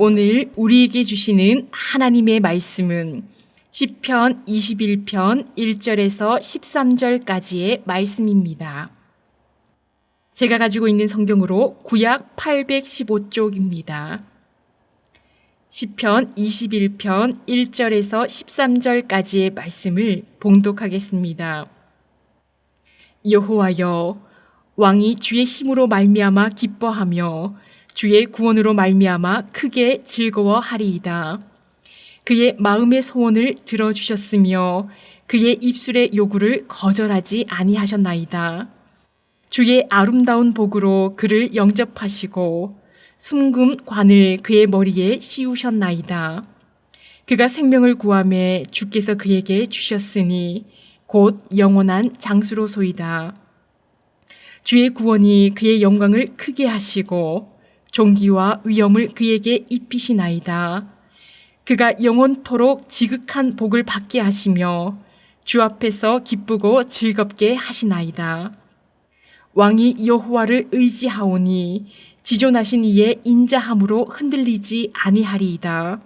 오늘 우리에게 주시는 하나님의 말씀은 시편 21편 1절에서 13절까지의 말씀입니다. 제가 가지고 있는 성경으로 구약 815쪽입니다. 시편 21편 1절에서 13절까지의 말씀을 봉독하겠습니다. 여호와여, 왕이 주의 힘으로 말미암아 기뻐하며 주의 구원으로 말미암아 크게 즐거워하리이다. 그의 마음의 소원을 들어주셨으며 그의 입술의 요구를 거절하지 아니하셨나이다. 주의 아름다운 복으로 그를 영접하시고 순금 관을 그의 머리에 씌우셨나이다. 그가 생명을 구하매 주께서 그에게 주셨으니 곧 영원한 장수로소이다. 주의 구원이 그의 영광을 크게 하시고 존귀와 위엄을 그에게 입히시나이다. 그가 영원토록 지극한 복을 받게 하시며 주 앞에서 기쁘고 즐겁게 하시나이다. 왕이 여호와를 의지하오니 지존하신 이의 인자함으로 흔들리지 아니하리이다.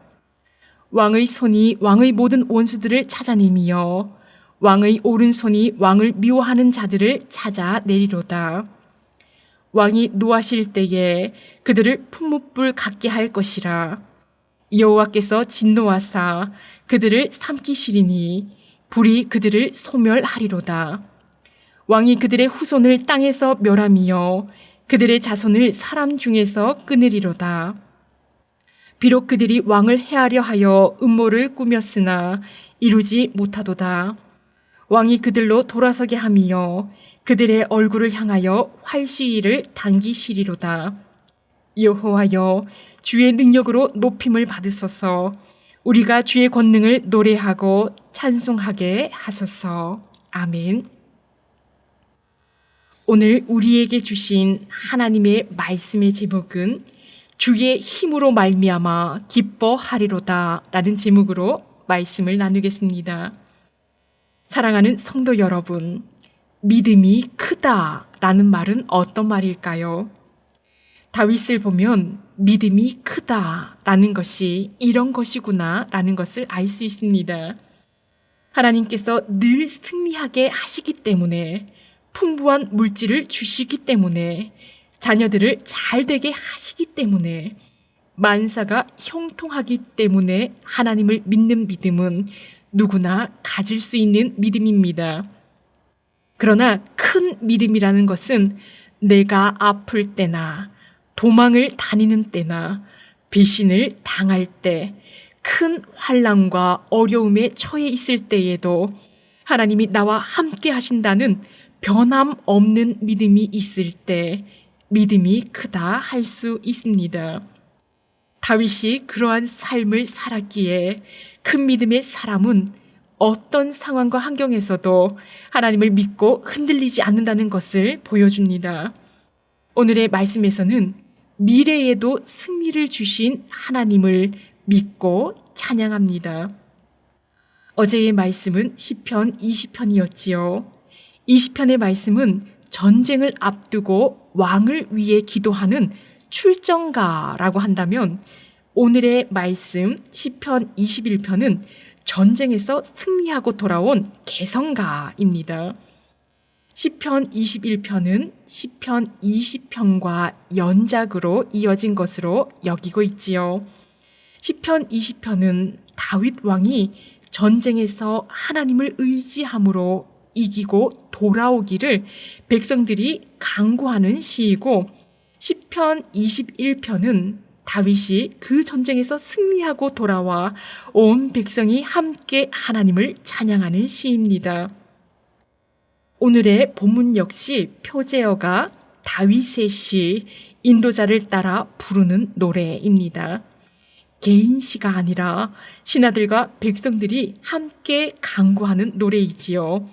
왕의 손이 왕의 모든 원수들을 찾아내며 왕의 오른손이 왕을 미워하는 자들을 찾아내리로다. 왕이 노하실 때에 그들을 풀무불 같게 할 것이라. 여호와께서 진노하사 그들을 삼키시리니 불이 그들을 소멸하리로다. 왕이 그들의 후손을 땅에서 멸하며 그들의 자손을 사람 중에서 끊으리로다. 비록 그들이 왕을 해하려 하여 음모를 꾸몄으나 이루지 못하도다. 왕이 그들로 돌아서게 하며 그들의 얼굴을 향하여 활시위를 당기시리로다. 여호와여, 주의 능력으로 높임을 받으소서. 우리가 주의 권능을 노래하고 찬송하게 하소서. 아멘. 오늘 우리에게 주신 하나님의 말씀의 제목은 주의 힘으로 말미암아 기뻐하리로다 라는 제목으로 말씀을 나누겠습니다. 사랑하는 성도 여러분, 믿음이 크다라는 말은 어떤 말일까요? 다윗을 보면 믿음이 크다라는 것이 이런 것이구나라는 것을 알 수 있습니다. 하나님께서 늘 승리하게 하시기 때문에, 풍부한 물질을 주시기 때문에, 자녀들을 잘 되게 하시기 때문에, 만사가 형통하기 때문에 하나님을 믿는 믿음은 누구나 가질 수 있는 믿음입니다. 그러나 큰 믿음이라는 것은 내가 아플 때나 도망을 다니는 때나 배신을 당할 때, 큰 환난과 어려움에 처해 있을 때에도 하나님이 나와 함께 하신다는 변함없는 믿음이 있을 때 믿음이 크다 할 수 있습니다. 다윗이 그러한 삶을 살았기에 큰 믿음의 사람은 어떤 상황과 환경에서도 하나님을 믿고 흔들리지 않는다는 것을 보여줍니다. 오늘의 말씀에서는 미래에도 승리를 주신 하나님을 믿고 찬양합니다. 어제의 말씀은 시편 20편이었지요. 20편의 말씀은 전쟁을 앞두고 왕을 위해 기도하는 출정가라고 한다면, 오늘의 말씀 시편 21편은 전쟁에서 승리하고 돌아온 개성가입니다. 시편 21편은 시편 20편과 연작으로 이어진 것으로 여기고 있지요. 시편 20편은 다윗 왕이 전쟁에서 하나님을 의지함으로 이기고 돌아오기를 백성들이 간구하는 시이고, 시편 21편은 다윗이 그 전쟁에서 승리하고 돌아와 온 백성이 함께 하나님을 찬양하는 시입니다. 오늘의 본문 역시 표제어가 다윗의 시, 인도자를 따라 부르는 노래입니다. 개인 시가 아니라 신하들과 백성들이 함께 간구하는 노래이지요.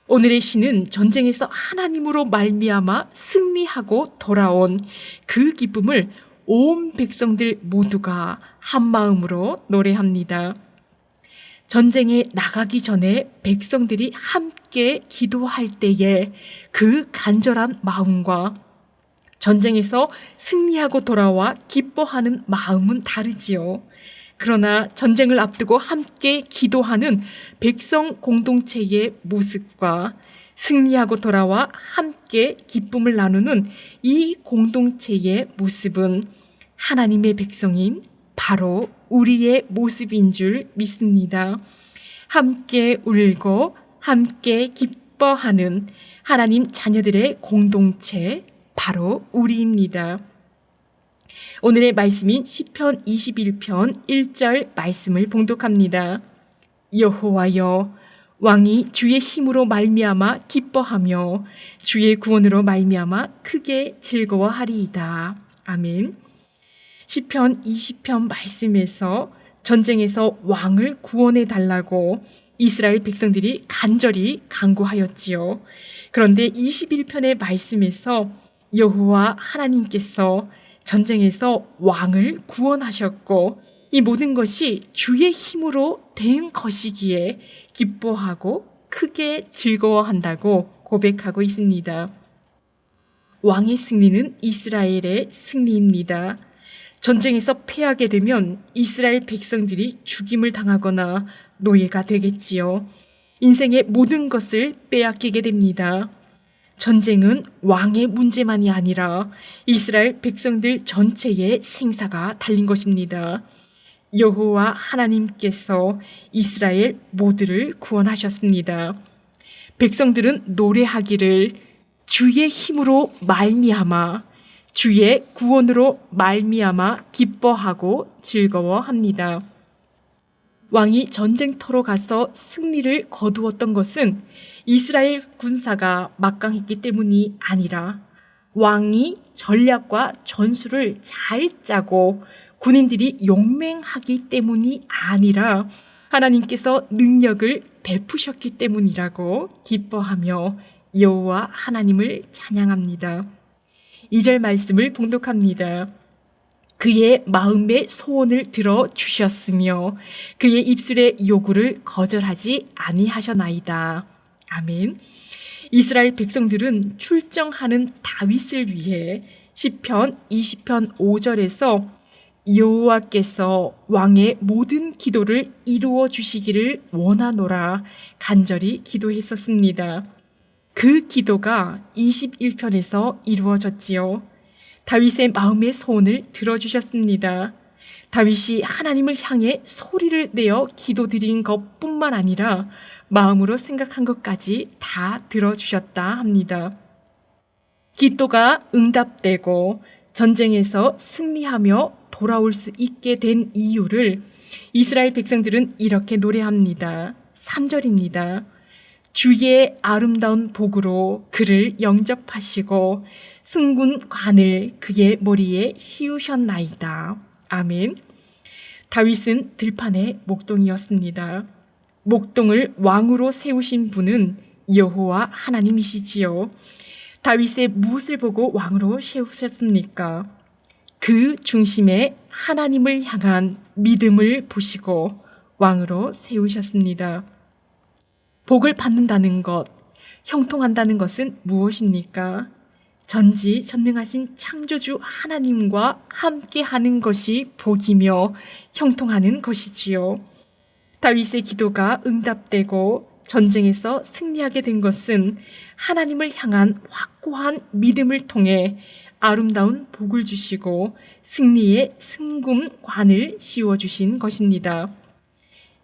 오늘의 시는 전쟁에서 하나님으로 말미암아 승리하고 돌아온 그 기쁨을 온 백성들 모두가 한 마음으로 노래합니다. 전쟁에 나가기 전에 백성들이 함께 기도할 때에 그 간절한 마음과 전쟁에서 승리하고 돌아와 기뻐하는 마음은 다르지요. 그러나 전쟁을 앞두고 함께 기도하는 백성 공동체의 모습과 승리하고 돌아와 함께 기쁨을 나누는 이 공동체의 모습은 하나님의 백성인 바로 우리의 모습인 줄 믿습니다. 함께 울고 함께 기뻐하는 하나님 자녀들의 공동체, 바로 우리입니다. 오늘의 말씀인 시편 21편 1절 말씀을 봉독합니다. 여호와여, 왕이 주의 힘으로 말미암아 기뻐하며 주의 구원으로 말미암아 크게 즐거워하리이다. 아멘. 시편 20편 말씀에서 전쟁에서 왕을 구원해 달라고 이스라엘 백성들이 간절히 간구하였지요. 그런데 21편의 말씀에서 여호와 하나님께서 전쟁에서 왕을 구원하셨고 이 모든 것이 주의 힘으로 된 것이기에 기뻐하고 크게 즐거워한다고 고백하고 있습니다. 왕의 승리는 이스라엘의 승리입니다. 전쟁에서 패하게 되면 이스라엘 백성들이 죽임을 당하거나 노예가 되겠지요. 인생의 모든 것을 빼앗기게 됩니다. 전쟁은 왕의 문제만이 아니라 이스라엘 백성들 전체의 생사가 달린 것입니다. 여호와 하나님께서 이스라엘 모두를 구원하셨습니다. 백성들은 노래하기를 주의 힘으로 말미암아 주의 구원으로 말미암아 기뻐하고 즐거워합니다. 왕이 전쟁터로 가서 승리를 거두었던 것은 이스라엘 군사가 막강했기 때문이 아니라 왕이 전략과 전술을 잘 짜고 군인들이 용맹하기 때문이 아니라 하나님께서 능력을 베푸셨기 때문이라고 기뻐하며 여호와 하나님을 찬양합니다. 2절 말씀을 봉독합니다. 그의 마음의 소원을 들어주셨으며 그의 입술의 요구를 거절하지 아니하셨나이다. 아멘. 이스라엘 백성들은 출정하는 다윗을 위해 시편 20편 5절에서 여호와께서 왕의 모든 기도를 이루어 주시기를 원하노라 간절히 기도했었습니다. 그 기도가 21편에서 이루어졌지요. 다윗의 마음의 소원을 들어주셨습니다. 다윗이 하나님을 향해 소리를 내어 기도드린 것뿐만 아니라 마음으로 생각한 것까지 다 들어주셨다 합니다. 기도가 응답되고 전쟁에서 승리하며 돌아올 수 있게 된 이유를 이스라엘 백성들은 이렇게 노래합니다. 3절입니다. 주의 아름다운 복으로 그를 영접하시고 승군관을 그의 머리에 씌우셨나이다. 아멘. 다윗은 들판의 목동이었습니다. 목동을 왕으로 세우신 분은 여호와 하나님이시지요. 다윗의 무엇을 보고 왕으로 세우셨습니까? 그 중심에 하나님을 향한 믿음을 보시고 왕으로 세우셨습니다. 복을 받는다는 것, 형통한다는 것은 무엇입니까? 전지전능하신 창조주 하나님과 함께하는 것이 복이며 형통하는 것이지요. 다윗의 기도가 응답되고 전쟁에서 승리하게 된 것은 하나님을 향한 확고한 믿음을 통해 아름다운 복을 주시고 승리의 승금관을 씌워주신 것입니다.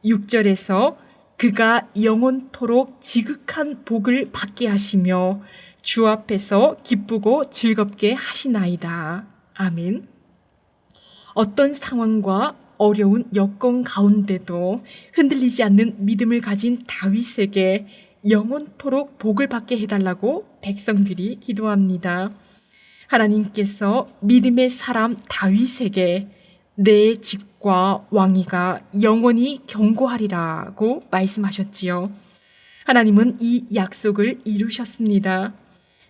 6절에서 그가 영원토록 지극한 복을 받게 하시며 주 앞에서 기쁘고 즐겁게 하시나이다. 아멘. 어떤 상황과 어려운 여건 가운데도 흔들리지 않는 믿음을 가진 다윗에게 영원토록 복을 받게 해달라고 백성들이 기도합니다. 하나님께서 믿음의 사람 다윗에게 내 집과 왕위가 영원히 견고하리라고 말씀하셨지요. 하나님은 이 약속을 이루셨습니다.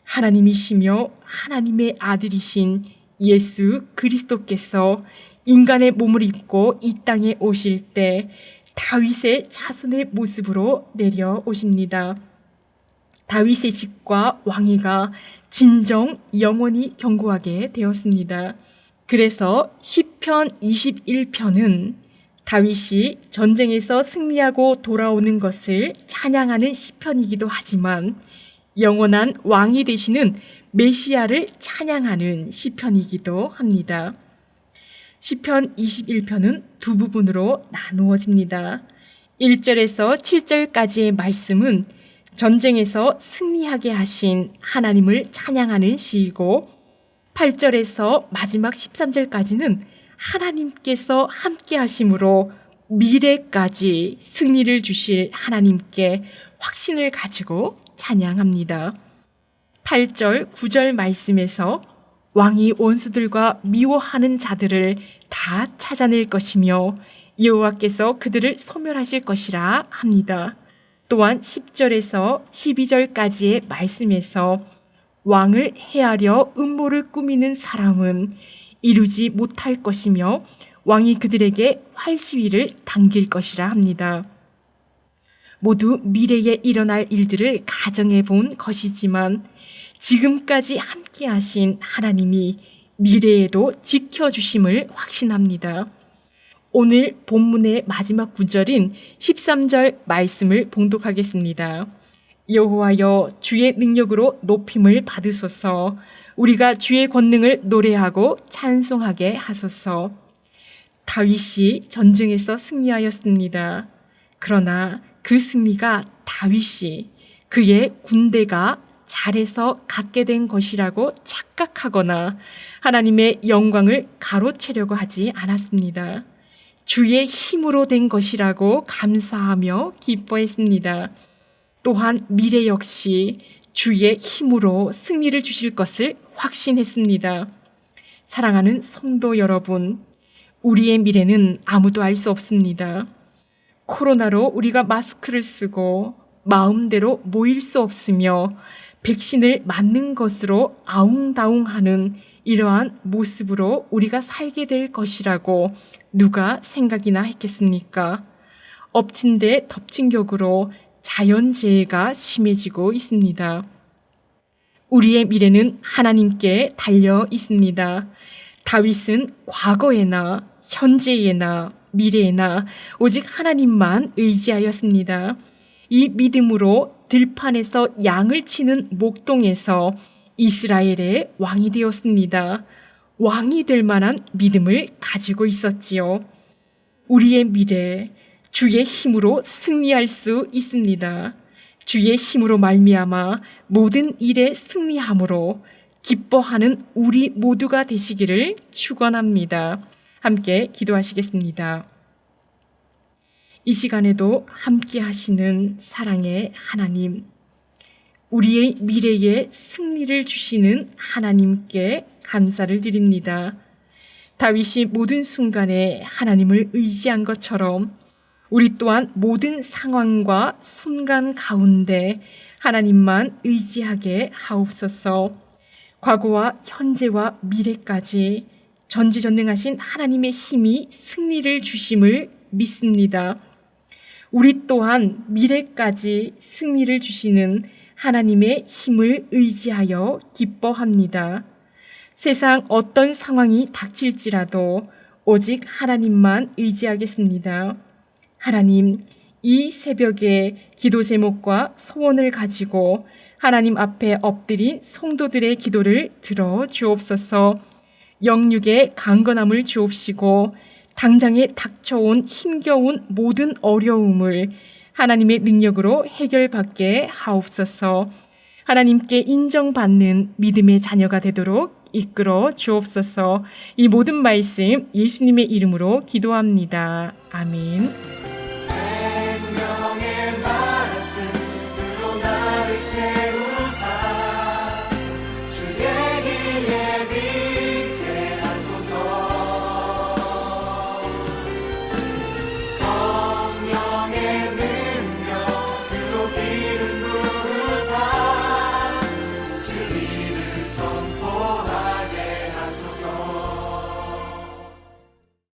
하나님이시며 하나님의 아들이신 예수 그리스도께서 인간의 몸을 입고 이 땅에 오실 때 다윗의 자손의 모습으로 내려오십니다. 다윗의 집과 왕위가 진정 영원히 견고하게 되었습니다. 그래서 시편 21편은 다윗이 전쟁에서 승리하고 돌아오는 것을 찬양하는 시편이기도 하지만 영원한 왕이 되시는 메시아를 찬양하는 시편이기도 합니다. 시편 21편은 두 부분으로 나누어집니다. 1절에서 7절까지의 말씀은 전쟁에서 승리하게 하신 하나님을 찬양하는 시이고 8절에서 마지막 13절까지는 하나님께서 함께 하심으로 미래까지 승리를 주실 하나님께 확신을 가지고 찬양합니다. 8절, 9절 말씀에서 왕이 원수들과 미워하는 자들을 다 찾아낼 것이며 여호와께서 그들을 소멸하실 것이라 합니다. 또한 10절에서 12절까지의 말씀에서 왕을 해하려 음모를 꾸미는 사람은 이루지 못할 것이며 왕이 그들에게 활시위를 당길 것이라 합니다. 모두 미래에 일어날 일들을 가정해 본 것이지만 지금까지 함께 하신 하나님이 미래에도 지켜주심을 확신합니다. 오늘 본문의 마지막 구절인 13절 말씀을 봉독하겠습니다. 여호와여 주의 능력으로 높임을 받으소서. 우리가 주의 권능을 노래하고 찬송하게 하소서. 다윗이 전쟁에서 승리하였습니다. 그러나 그 승리가 다윗이 그의 군대가 잘해서 갖게 된 것이라고 착각하거나 하나님의 영광을 가로채려고 하지 않았습니다. 주의 힘으로 된 것이라고 감사하며 기뻐했습니다. 또한 미래 역시 주의 힘으로 승리를 주실 것을 확신했습니다. 사랑하는 성도 여러분, 우리의 미래는 아무도 알 수 없습니다. 코로나로 우리가 마스크를 쓰고 마음대로 모일 수 없으며 백신을 맞는 것으로 아웅다웅하는 이러한 모습으로 우리가 살게 될 것이라고 누가 생각이나 했겠습니까? 엎친 데 덮친 격으로 자연재해가 심해지고 있습니다. 우리의 미래는 하나님께 달려 있습니다. 다윗은 과거에나 현재에나 미래에나 오직 하나님만 의지하였습니다. 이 믿음으로 들판에서 양을 치는 목동에서 이스라엘의 왕이 되었습니다. 왕이 될 만한 믿음을 가지고 있었지요. 우리의 미래, 주의 힘으로 승리할 수 있습니다. 주의 힘으로 말미암아 모든 일에 승리함으로 기뻐하는 우리 모두가 되시기를 축원합니다. 함께 기도하시겠습니다. 이 시간에도 함께 하시는 사랑의 하나님, 우리의 미래에 승리를 주시는 하나님께 감사를 드립니다. 다윗이 모든 순간에 하나님을 의지한 것처럼 우리 또한 모든 상황과 순간 가운데 하나님만 의지하게 하옵소서. 과거와 현재와 미래까지 전지전능하신 하나님의 힘이 승리를 주심을 믿습니다. 우리 또한 미래까지 승리를 주시는 하나님의 힘을 의지하여 기뻐합니다. 세상 어떤 상황이 닥칠지라도 오직 하나님만 의지하겠습니다. 하나님, 이 새벽에 기도 제목과 소원을 가지고 하나님 앞에 엎드린 성도들의 기도를 들어 주옵소서. 영육의 강건함을 주옵시고 당장에 닥쳐온 힘겨운 모든 어려움을 하나님의 능력으로 해결받게 하옵소서. 하나님께 인정받는 믿음의 자녀가 되도록 이끌어 주옵소서. 이 모든 말씀 예수님의 이름으로 기도합니다. 아멘.